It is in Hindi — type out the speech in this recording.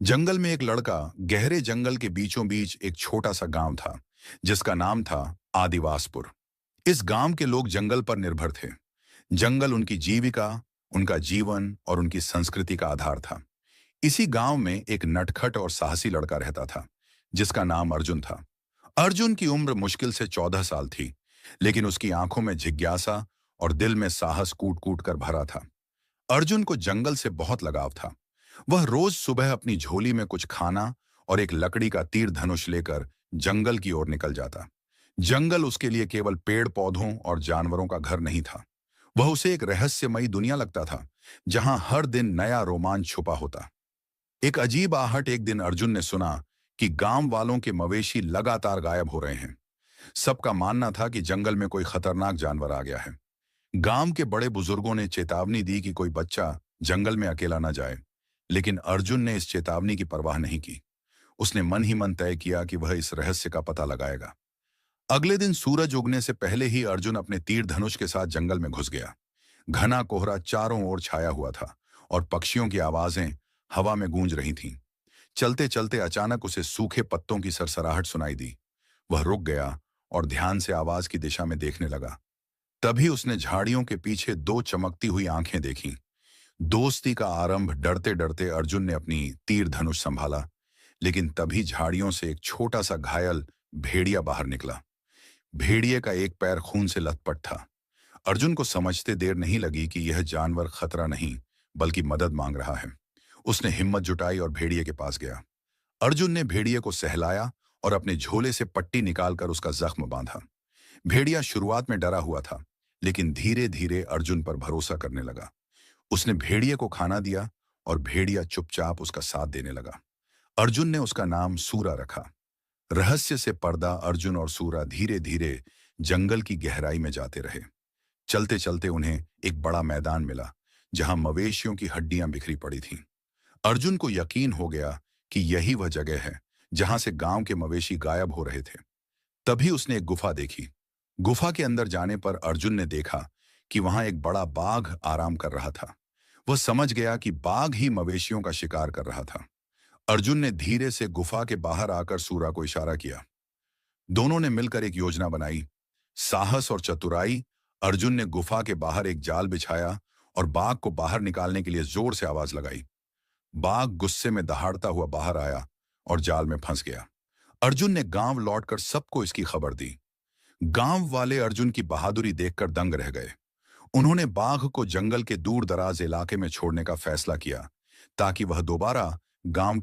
जंगल में एक लड़का गहरे जंगल के बीचों बीच एक छोटा सा गांव था जिसका नाम था आदिवासपुर। इस गांव के लोग जंगल पर निर्भर थे। जंगल उनकी जीविका, उनका जीवन और उनकी संस्कृति का आधार था। इसी गांव में एक नटखट और साहसी लड़का रहता था जिसका नाम अर्जुन था। अर्जुन की उम्र मुश्किल से 14 साल थी, लेकिन उसकी आंखों में जिज्ञासा और दिल में साहस कूट कूट कर भरा था। अर्जुन को जंगल से बहुत लगाव था। वह रोज सुबह अपनी झोली में कुछ खाना और एक लकड़ी का तीर धनुष लेकर जंगल की ओर निकल जाता। जंगल उसके लिए केवल पेड़ पौधों और जानवरों का घर नहीं था। वह उसे एक रहस्यमयी दुनिया लगता था, जहां हर दिन नया रोमांच छुपा होता। एक अजीब आहट एक दिन अर्जुन ने सुना कि गांव वालों के मवेशी लगातार गायब हो रहे हैं। सबका मानना था कि जंगल में कोई खतरनाक जानवर आ गया है। गांव के बड़े बुजुर्गों ने चेतावनी दी कि कोई बच्चा जंगल में अकेला न जाए, लेकिन अर्जुन ने इस चेतावनी की परवाह नहीं की। उसने मन ही मन तय किया कि वह इस रहस्य का पता लगाएगा। अगले दिन सूरज उगने से पहले ही अर्जुन अपने तीर धनुष के साथ जंगल में घुस गया। घना कोहरा चारों ओर छाया हुआ था और पक्षियों की आवाजें हवा में गूंज रही थीं। चलते चलते अचानक उसे सूखे पत्तों की सरसराहट सुनाई दी। वह रुक गया और ध्यान से आवाज की दिशा में देखने लगा। तभी उसने झाड़ियों के पीछे दो चमकती हुई आंखें देखीं। दोस्ती का आरंभ। डरते डरते अर्जुन ने अपनी तीर धनुष संभाला, लेकिन तभी झाड़ियों से एक छोटा सा घायल भेड़िया बाहर निकला। भेड़िए का एक पैर खून से लथपथ था। अर्जुन को समझते देर नहीं लगी कि यह जानवर खतरा नहीं बल्कि मदद मांग रहा है। उसने हिम्मत जुटाई और भेड़िए के पास गया। अर्जुन ने भेड़िए को सहलाया और अपने झोले से पट्टी निकालकर उसका जख्म बांधा। भेड़िया शुरुआत में डरा हुआ था, लेकिन धीरे धीरे अर्जुन पर भरोसा करने लगा। उसने भेड़िए को खाना दिया और भेड़िया चुपचाप उसका साथ देने लगा। अर्जुन ने उसका नाम सूरा रखा। रहस्य से पर्दा। अर्जुन और सूरा धीरे धीरे जंगल की गहराई में जाते रहे। चलते चलते उन्हें एक बड़ा मैदान मिला जहां मवेशियों की हड्डियां बिखरी पड़ी थीं। अर्जुन को यकीन हो गया कि यही वह जगह है जहां से गांव के मवेशी गायब हो रहे थे। तभी उसने एक गुफा देखी। गुफा के अंदर जाने पर अर्जुन ने देखा कि वहां एक बड़ा बाघ आराम कर रहा था। वह समझ गया कि बाघ ही मवेशियों का शिकार कर रहा था। अर्जुन ने धीरे से गुफा के बाहर आकर सूरा को इशारा किया। दोनों ने मिलकर एक योजना बनाई। साहस और चतुराई। अर्जुन ने गुफा के बाहर एक जाल बिछाया और बाघ को बाहर निकालने के लिए जोर से आवाज लगाई। बाघ गुस्से में दहाड़ता हुआ बाहर आया और जाल में फंस गया। अर्जुन ने गांव लौटकर सबको इसकी खबर दी। गांव वाले अर्जुन की बहादुरी देखकर दंग रह गए। उन्होंने बाघ को जंगल के दूर दराज इलाके में छोड़ने का फैसला किया ताकि वह दोबारा गांव